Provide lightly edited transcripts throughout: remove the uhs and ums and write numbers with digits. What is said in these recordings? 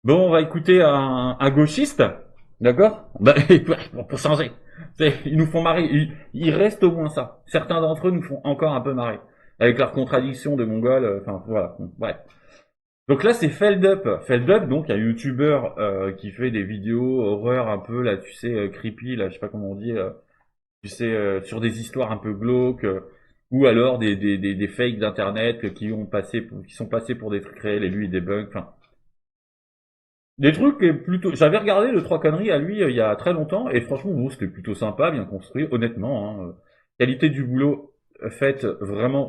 Bon, on va écouter un gauchiste, d'accord? Bah, pour changer. Ils nous font marrer. Il reste au moins ça. Certains d'entre eux nous font encore un peu marrer. Avec leurs contradictions de Mongols, enfin voilà. Bon, bref. Donc là, c'est Feldup. Feldup, donc un YouTuber qui fait des vidéos horreur un peu, là, tu sais, creepy, là, je sais pas comment on dit, tu sais, sur des histoires un peu glauques, ou alors des fakes d'internet qui sont passés pour des trucs réels et lui il débunk. Enfin, des trucs plutôt. J'avais regardé le trois conneries à lui il y a très longtemps et franchement bon, c'était plutôt sympa, bien construit, honnêtement. Hein. Qualité du boulot faite vraiment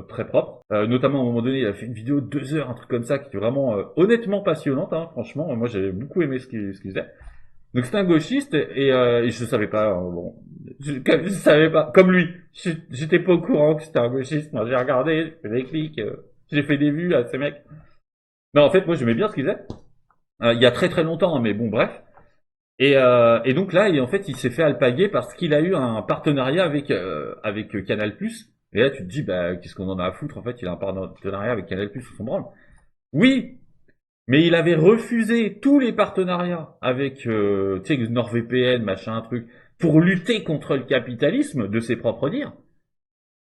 très propre. Notamment à un moment donné, il a fait une vidéo de 2 heures, un truc comme ça, qui était vraiment honnêtement passionnante. Hein, franchement, moi j'avais beaucoup aimé ce qu'il faisait. Donc c'est un gauchiste et je savais pas. Bon, je savais pas. Comme lui, j'étais pas au courant que c'était un gauchiste. Moi j'ai regardé, j'ai fait des clics, j'ai fait des vues à ces mecs. Non, en fait, moi j'aimais bien ce qu'il faisait. Il y a très très longtemps, hein, mais bon, bref. Et donc là, en fait, il s'est fait alpaguer parce qu'il a eu un partenariat avec Canal+. Et là, tu te dis, bah, qu'est-ce qu'on en a à foutre? En fait, il a un partenariat avec Canal+, sous son branle. Oui, mais il avait refusé tous les partenariats avec, tu sais, NordVPN, machin, truc, pour lutter contre le capitalisme, de ses propres dires.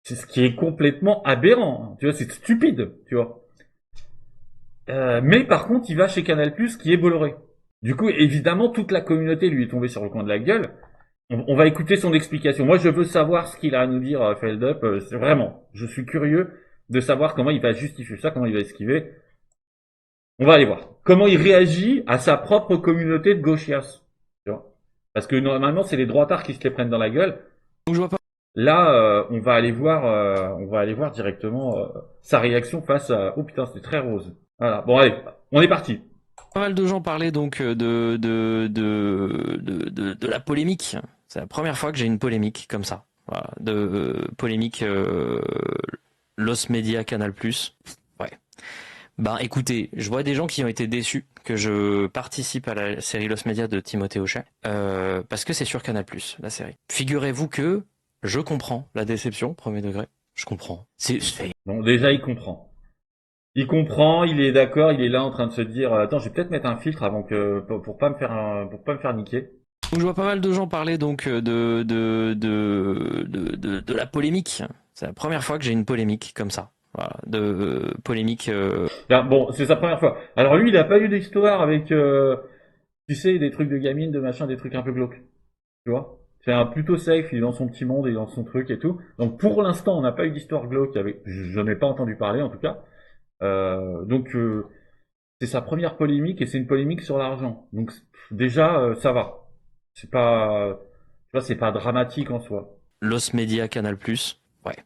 C'est ce qui est complètement aberrant. Hein. Tu vois, c'est stupide, tu vois. Mais par contre, il va chez Canal+, qui est Bolloré. Du coup, évidemment, toute la communauté lui est tombée sur le coin de la gueule. On va écouter son explication. Moi, je veux savoir ce qu'il a à nous dire, Feldup. C'est vraiment, je suis curieux de savoir comment il va justifier ça, comment il va esquiver. On va aller voir. Comment il réagit à sa propre communauté de gauchias. Tu vois. Parce que normalement, c'est les droitards qui se les prennent dans la gueule. Donc je vois pas Là, on va aller voir directement sa réaction face à. Oh putain, c'était très rose. Voilà. Bon, allez, on est parti. mal de gens parler donc de la polémique. C'est la première fois que j'ai une polémique comme ça. Voilà, de polémique Los Media Canal+. Ouais. Ben écoutez, je vois des gens qui ont été déçus que je participe à la série Los Media de Timothée Hochet parce que c'est sur Canal+, la série. Figurez-vous que je comprends la déception, premier degré. Je comprends. Bon, déjà, il comprend. Il comprend, il est d'accord, il est là en train de se dire attends, je vais peut-être mettre un filtre avant que pour pas me faire pour pas me faire niquer. Donc je vois pas mal de gens parler donc de la polémique. C'est la première fois que j'ai une polémique comme ça. Voilà, de polémique. Là, bon, c'est sa première fois. Alors lui, il a pas eu d'histoire avec tu sais des trucs de gamine, de machin, des trucs un peu glauques, tu vois. C'est un plutôt safe, il est dans son petit monde, il est dans son truc et tout. Donc pour l'instant, on n'a pas eu d'histoire glauque avec je n'en ai pas entendu parler en tout cas. Donc c'est sa première polémique et c'est une polémique sur l'argent. Donc déjà ça va. C'est pas tu vois, c'est pas dramatique en soi. Los Media Canal+. Ouais.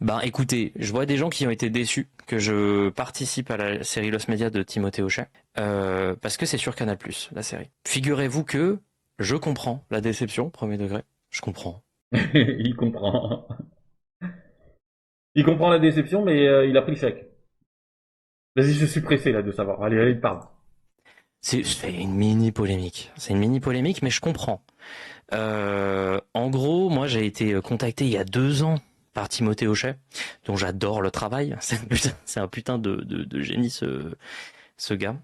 Ben écoutez, je vois des gens qui ont été déçus que je participe à la série Los Media de Timothée Hochet parce que c'est sur Canal+, la série. Figurez-vous que je comprends la déception, premier degré. Je comprends. Il comprend. Il comprend la déception, mais il a pris le chèque. Vas-y, je suis pressé là de savoir. Allez, allez, parle. C'est une mini polémique. C'est une mini polémique, mais je comprends. En gros, moi j'ai été contacté il y a 2 ans par Timothée Hochet, dont j'adore le travail. C'est un putain de génie ce gars.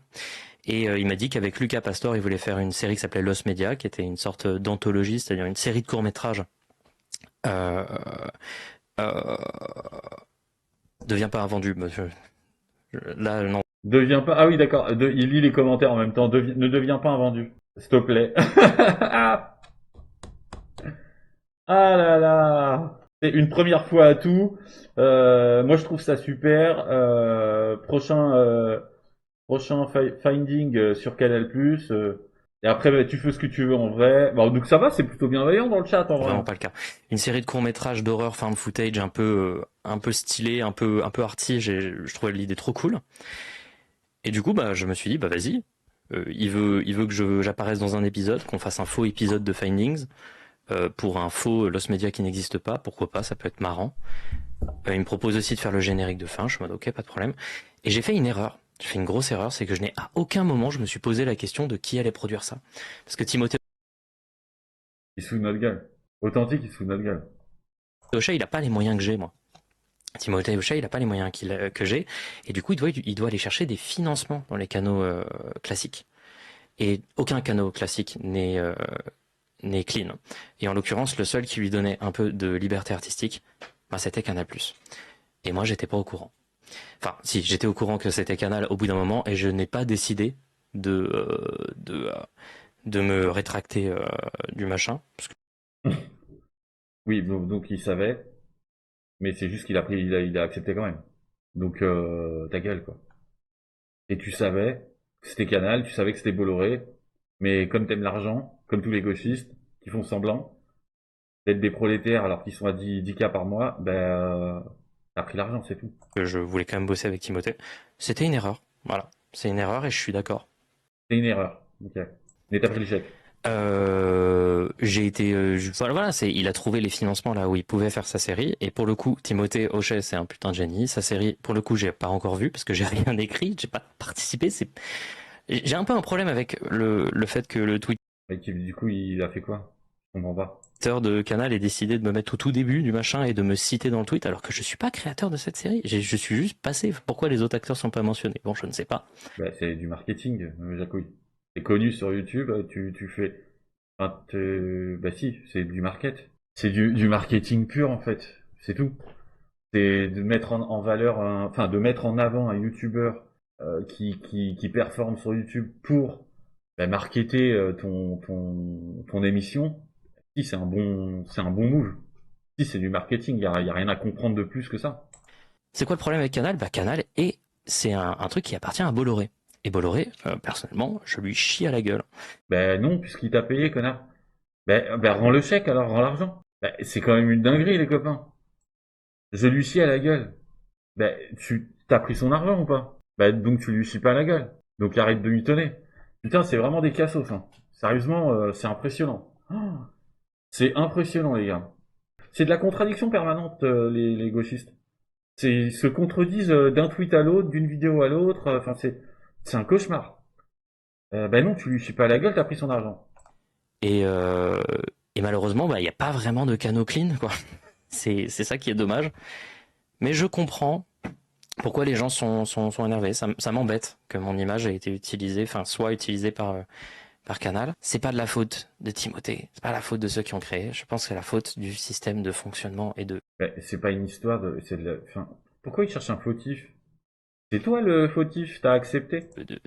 Et il m'a dit qu'avec Lucas Pastor, il voulait faire une série qui s'appelait Los Media, qui était une sorte d'anthologie, c'est-à-dire une série de courts-métrages. Euh, euh, Deviens pas invendu, monsieur. Là, non. Deviens pas. Ah oui, d'accord. Il lit les commentaires en même temps. Ne deviens pas un vendu. S'il te plaît. ah ah là là. C'est une première fois à tout. Moi, je trouve ça super. Prochain finding sur Canal+. Et après, bah, tu fais ce que tu veux en vrai. Bon, donc ça va, c'est plutôt bienveillant dans le chat en vrai. Vraiment Hein. pas le cas. Une série de courts-métrages d'horreur found footage un peu stylé, un peu arty, je trouvais l'idée trop cool. Et du coup, bah, je me suis dit, bah vas-y. Il veut que j'apparaisse dans un épisode, qu'on fasse un faux épisode de Findings pour un faux Lost Media qui n'existe pas. Pourquoi pas, ça peut être marrant. Il me propose aussi de faire le générique de fin. Je suis en mode ok, pas de problème. Et j'ai fait une erreur. J'ai fait une grosse erreur, c'est que je n'ai à aucun moment je me suis posé la question de qui allait produire ça. Parce que Timothée Il se fout de notre gueule. Authentique, il se fout de notre gueule. Hochet, il a pas les moyens que j'ai moi. Timothée Hochet, il a pas les moyens que j'ai, et du coup, il doit aller chercher des financements dans les canaux classiques. Et aucun canal classique n'est clean. Et en l'occurrence, le seul qui lui donnait un peu de liberté artistique, bah, c'était Canal+. Et moi, j'étais pas au courant. Enfin, si, j'étais au courant que c'était Canal au bout d'un moment, et je n'ai pas décidé de, euh, de, euh, de me rétracter du machin. Parce que Oui, donc il savait, mais c'est juste qu'il a pris, il a accepté quand même. Donc ta gueule quoi. Et tu savais que c'était Canal, tu savais que c'était Bolloré, mais comme t'aimes l'argent, comme tous les gauchistes qui font semblant d'être des prolétaires alors qu'ils sont à 10K par mois, ben t'as pris l'argent, c'est tout. je voulais quand même bosser avec Timothée. C'était une erreur. Voilà. C'est une erreur et je suis d'accord. C'est une erreur. Ok. Mais t'as pris le chèque. J'ai été, voilà, il a trouvé les financements là où il pouvait faire sa série. Et pour le coup, Timothée Hochet, c'est un putain de génie. Sa série, pour le coup, j'ai pas encore vu parce que j'ai rien écrit, j'ai pas participé. J'ai un peu un problème avec le fait que le Twitter Et du coup, il a fait quoi? Je comprends pas. de Canal ait décidé de me mettre au tout début du machin et de me citer dans le tweet alors que je suis pas créateur de cette série. Je suis juste passé. Pourquoi les autres acteurs sont pas mentionnés? Bon, je ne sais pas. Bah, c'est du marketing, Jacouille. T'es connu sur YouTube, tu fais. Enfin, bah si, c'est du market. C'est du marketing pur en fait. C'est tout. C'est de mettre en valeur, enfin de mettre en avant un YouTuber qui performe sur YouTube pour bah, marketer ton émission. Si c'est un bon move. Si c'est du marketing, y a rien à comprendre de plus que ça. C'est quoi le problème avec Canal? Bah Canal c'est un truc qui appartient à Bolloré. Et Bolloré, personnellement, je lui chie à la gueule. Ben non, puisqu'il t'a payé, connard. Ben rends le chèque alors, rends l'argent. Ben, c'est quand même une dinguerie, les copains. Je lui chie à la gueule. Ben, tu t'as pris son argent ou pas? Ben, donc tu lui chies pas à la gueule. Donc arrête de mitonner. Putain, c'est vraiment des cassos, hein. Sérieusement, c'est impressionnant. Oh, c'est impressionnant, les gars. C'est de la contradiction permanente, les gauchistes. Ils se contredisent d'un tweet à l'autre, d'une vidéo à l'autre. Enfin, c'est un cauchemar. Ben non, tu lui chies pas à la gueule, t'as pris son argent. Et, euh, et malheureusement, bah, il n'y a pas vraiment de canaux clean, quoi. C'est ça qui est dommage. Mais je comprends pourquoi les gens sont énervés. Ça m'embête que mon image ait été utilisée, enfin, soit utilisée par Canal. C'est pas de la faute de Timothée. C'est pas la faute de ceux qui ont créé. Je pense que c'est la faute du système de fonctionnement et Ben, c'est pas une histoire de, enfin, pourquoi il cherche un fautif? C'est toi le fautif, t'as accepté? de, de,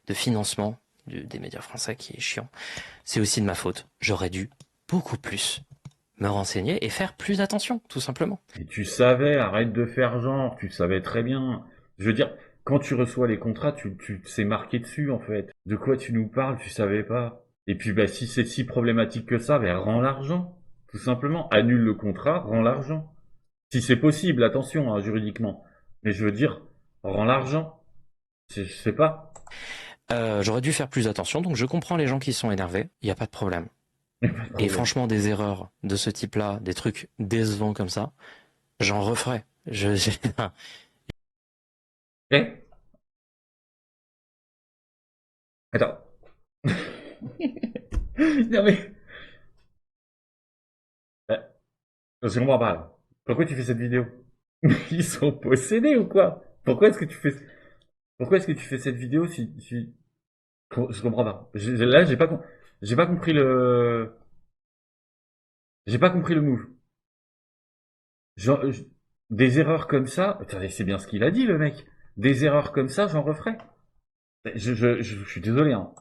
de financement des médias français qui est chiant. C'est aussi de ma faute. J'aurais dû beaucoup plus me renseigner et faire plus attention, tout simplement. Et tu savais, arrête de faire genre, tu savais très bien. Je veux dire, quand tu reçois les contrats, tu c'est marqué dessus en fait. De quoi tu nous parles, tu savais pas. Et puis bah si c'est si problématique que ça, ben rends l'argent. Tout simplement, annule le contrat, rends l'argent. Si c'est possible, attention, hein, juridiquement. Mais je veux dire, rends l'argent. Je sais pas. J'aurais dû faire plus attention, donc je comprends les gens qui sont énervés, il n'y a pas de problème. Pas de Et problème. franchement, des erreurs de ce type-là, des trucs décevants comme ça, j'en referai. Eh? Attends. Non mais, je comprends pas. Là. Pourquoi tu fais cette vidéo? Ils sont possédés ou quoi? Pourquoi est-ce que tu fais cette vidéo si... Je comprends pas. Là, j'ai pas compris j'ai pas compris le move. Genre, des erreurs comme ça, attendez, c'est bien ce qu'il a dit, le mec. Des erreurs comme ça, j'en referai. Je suis désolé, hein.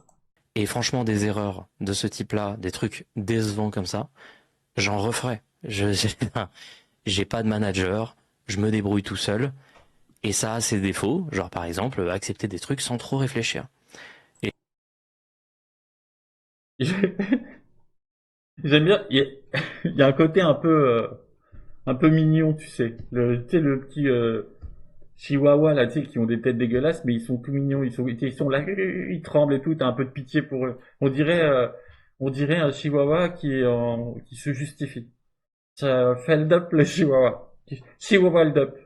Et franchement, des erreurs de ce type-là, des trucs décevants comme ça, j'en referai. J'ai pas de manager, je me débrouille tout seul, et ça a ses défauts, genre par exemple, accepter des trucs sans trop réfléchir. Et J'aime bien, il y a un côté un peu mignon, tu sais. Tu sais, le petit, chihuahua, là, tu sais, qui ont des têtes dégueulasses, mais ils sont tout mignons, ils sont là, ils tremblent et tout, t'as un peu de pitié pour eux. On dirait un chihuahua qui se justifie. Ça fait le up, le chihuahua. Chihuahua le up.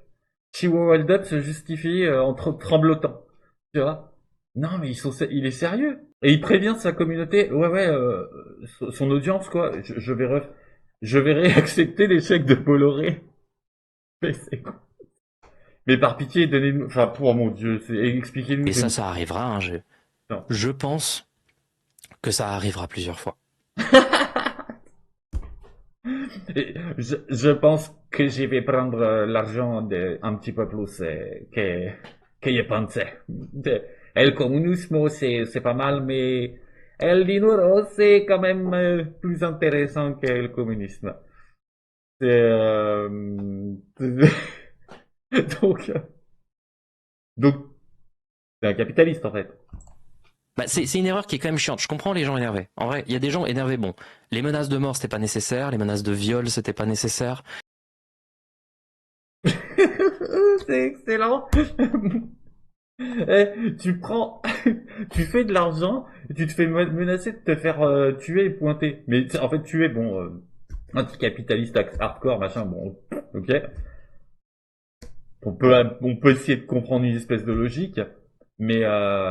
Chihuahua le up se justifie en tremblotant. Tu vois? Non, mais il est sérieux. Et il prévient sa communauté, ouais, son audience, quoi. Je vais accepter l'échec de Bolloré. Mais c'est quoi? Mais par pitié, donnez-nous, enfin, pour mon Dieu, expliquez-nous. Et ça arrivera, hein, Non. je pense que ça arrivera plusieurs fois. Et je pense que je vais prendre l'argent un petit peu plus que je pensais. El comunismo, c'est pas mal, mais el dinero, c'est quand même plus intéressant que le communisme. C'est, donc, donc, c'est un capitaliste, en fait. Bah, c'est une erreur qui est quand même chiante. Je comprends les gens énervés. En vrai, il y a des gens énervés. Bon, les menaces de mort, c'était pas nécessaire. Les menaces de viol, c'était pas nécessaire. C'est excellent. Tu prends, tu fais de l'argent, et tu te fais menacer de te faire tuer et pointer. Mais en fait, tuer, bon, anticapitaliste hardcore, machin, bon, ok. On peut essayer de comprendre une espèce de logique, mais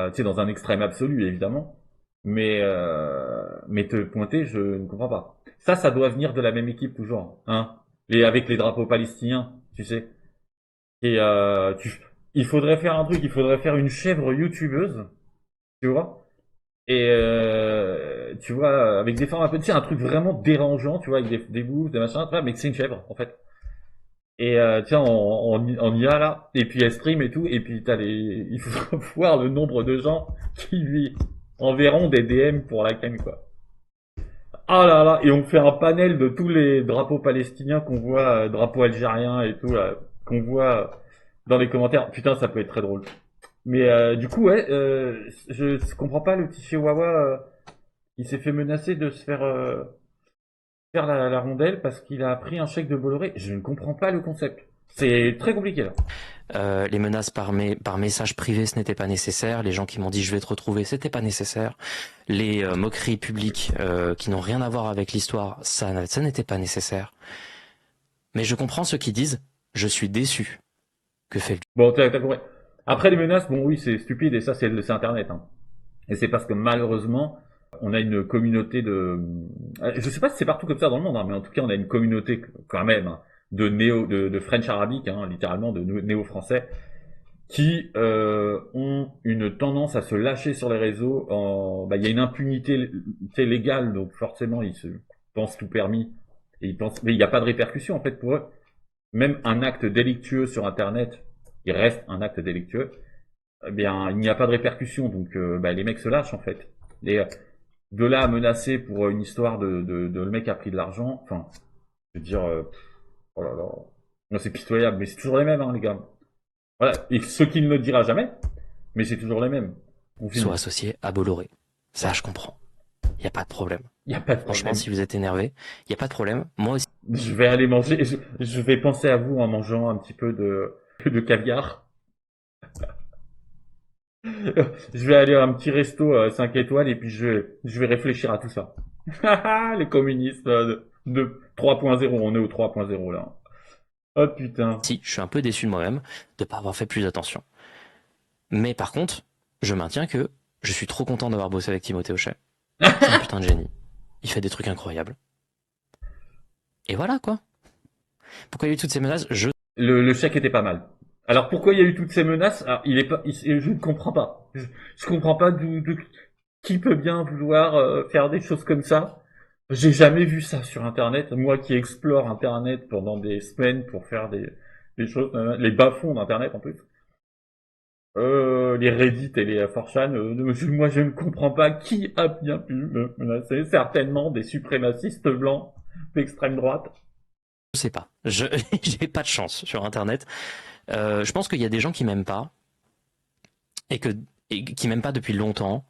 tu sais, dans un extrême absolu, évidemment. Mais te pointer, je ne comprends pas. Ça doit venir de la même équipe toujours, hein. Et avec les drapeaux palestiniens, tu sais. Et il faudrait faire un truc, il faudrait faire une chèvre youtubeuse, tu vois. Et tu vois, avec des formes un peu, tu sais, un truc vraiment dérangeant, tu vois, avec des bouffes, des machins, tu vois, mais que c'est une chèvre, en fait. Et tiens, on y a là, et puis elle stream et tout, et puis il faut voir le nombre de gens qui lui enverront des DM pour la ken, quoi. Ah là là, et on fait un panel de tous les drapeaux palestiniens qu'on voit, drapeaux algériens et tout, là, qu'on voit dans les commentaires. Putain, ça peut être très drôle. Mais du coup, ouais, je comprends pas le petit chihuahua. Il s'est fait menacer de se faire la rondelle parce qu'il a pris un chèque de Bolloré. Je ne comprends pas le concept. C'est très compliqué là. Les menaces par message privé, ce n'était pas nécessaire. Les gens qui m'ont dit je vais te retrouver, c'était pas nécessaire. Les moqueries publiques qui n'ont rien à voir avec l'histoire, ça n'était pas nécessaire. Mais je comprends ceux qui disent je suis déçu. Que fait le... Bon, t'as compris. Après les menaces, bon oui, c'est stupide et ça c'est Internet. Hein. Et c'est parce que malheureusement, on a une communauté de... Je sais pas si c'est partout comme ça dans le monde, hein, mais en tout cas on a une communauté quand même hein, de French arabique, hein, littéralement de néo-français, qui ont une tendance à se lâcher sur les réseaux. Bah, il y a une impunité légale, donc forcément ils se pensent tout permis. Et ils pensent, mais il n'y a pas de répercussion en fait pour eux. Même un acte délictueux sur Internet, il reste un acte délictueux. Eh bien, il n'y a pas de répercussion, donc bah, les mecs se lâchent en fait. Et de là à menacer pour une histoire de le mec a pris de l'argent, enfin, je veux dire, oh là là, moi c'est pitoyable, mais c'est toujours les mêmes, hein, les gars. Voilà, et ce qu'il ne dira jamais, mais c'est toujours les mêmes. On finit. Soit associé à Bolloré. Ça, je comprends. Il n'y a pas de problème. Il n'y a pas de Franchement, problème. si vous êtes énervé, il n'y a pas de problème. Moi aussi. Je vais aller manger, je vais penser à vous en mangeant un petit peu de caviar. Je vais aller à un petit resto 5 étoiles et puis je vais réfléchir à tout ça. Les communistes de 3.0, on est au 3.0 là. Oh putain. Si, je suis un peu déçu de moi-même de pas avoir fait plus attention. Mais par contre, je maintiens que je suis trop content d'avoir bossé avec Timothée Hochet. C'est un putain de génie. Il fait des trucs incroyables. Et voilà quoi. Pourquoi il y a eu toutes ces menaces? Le chèque était pas mal. Alors pourquoi il y a eu toutes ces menaces? Alors, il est pas, je ne comprends pas. Je comprends pas qui peut bien vouloir faire des choses comme ça. J'ai jamais vu ça sur Internet. Moi qui explore Internet pendant des semaines pour faire des choses, les bas-fonds d'Internet en plus. Les Reddit et les 4chan, moi je ne comprends pas qui a bien pu me menacer. Certainement des suprémacistes blancs d'extrême droite. Je sais pas. J'ai pas de chance sur Internet. Je pense qu'il y a des gens qui m'aiment pas et qui m'aiment pas depuis longtemps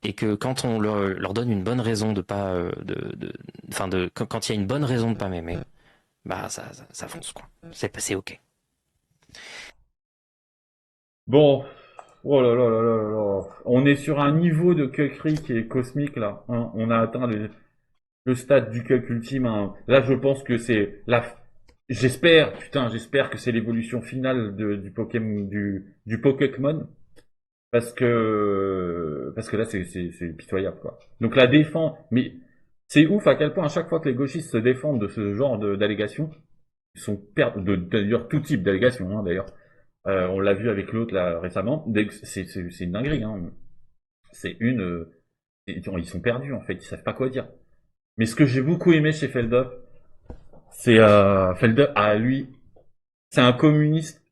et que quand on leur donne une bonne raison de pas quand il y a une bonne raison de pas m'aimer, bah ça fonce quoi. C'est ok. Bon, oh là là là là là là. On est sur un niveau de cuckery qui est cosmique là. Hein. On a atteint le stade du cuck ultime. Hein. Là, je pense que c'est la. J'espère, putain, j'espère que c'est l'évolution finale du Pokémon, du Pokémon, parce que là, c'est pitoyable quoi. Donc la défense, mais c'est ouf à quel point à chaque fois que les gauchistes se défendent de ce genre d'allégations, ils sont d'ailleurs tout type d'allégations hein, d'ailleurs. On l'a vu avec l'autre là récemment. C'est une dinguerie. Hein. C'est une. Ils sont perdus en fait. Ils savent pas quoi dire. Mais ce que j'ai beaucoup aimé chez Feldup, c'est Feldup. Ah lui, c'est un communiste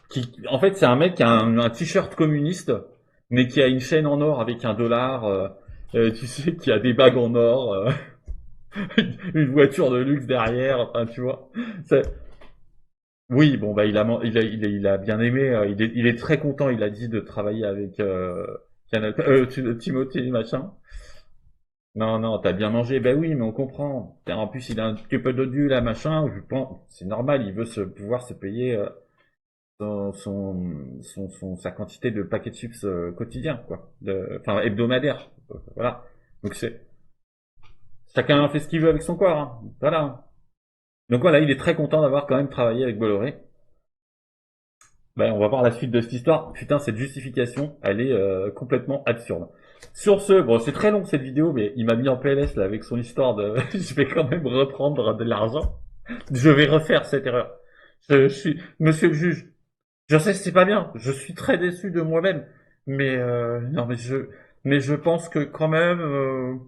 qui. En fait, c'est un mec qui a un t-shirt communiste, mais qui a une chaîne en or avec un dollar. Tu sais, qui a des bagues en or. Une voiture de luxe derrière, enfin tu vois. C'est- Oui, bon bah il a bien aimé, il est très content, il a dit de travailler avec Timothée machin. Non, non, t'as bien mangé, ben oui, mais on comprend. En plus, il a un petit peu de dû là, machin, je pense, c'est normal, il veut pouvoir se payer sa quantité de paquets de chips quotidien, quoi. Enfin, hebdomadaire. Voilà. Donc chacun fait ce qu'il veut avec son corps, hein. Voilà. Donc voilà, il est très content d'avoir quand même travaillé avec Bolloré. Ben, on va voir la suite de cette histoire. Putain, cette justification, elle est complètement absurde. Sur ce, bon, c'est très long cette vidéo, mais il m'a mis en PLS là avec son histoire de. Je vais quand même reprendre de l'argent. Je vais refaire cette erreur. Je suis, Monsieur le juge. Je sais que c'est pas bien. Je suis très déçu de moi-même, mais non, mais je pense que quand même,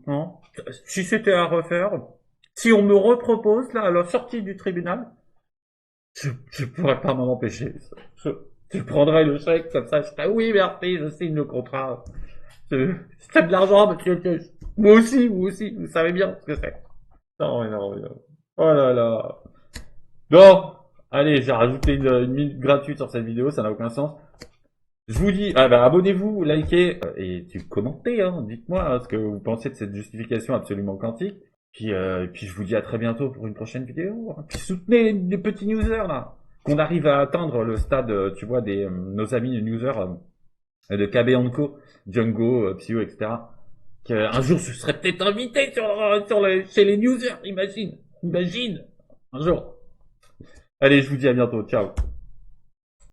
non. Si c'était à refaire, si on me repropose là à la sortie du tribunal, je pourrais pas m'en empêcher. Je, je prendrais le chèque comme ça, je ferais oui merci, je signe le contrat. C'est de l'argent, monsieur le juge. Vous aussi, vous savez bien ce que c'est. Non, mais non, mais non. Oh là là. Bon, allez, j'ai rajouté une minute gratuite sur cette vidéo, ça n'a aucun sens. Je vous dis, ah bah, abonnez-vous, likez et commentez, hein, dites-moi ce que vous pensez de cette justification absolument quantique. Puis je vous dis à très bientôt pour une prochaine vidéo. Hein. Puis soutenez les petits newsers là, qu'on arrive à atteindre le stade, tu vois, des nos amis newsers de KB Co, Django, Psyo, etc. Un jour je serais peut-être invité chez les newsers, imagine, un jour. Allez, je vous dis à bientôt, ciao.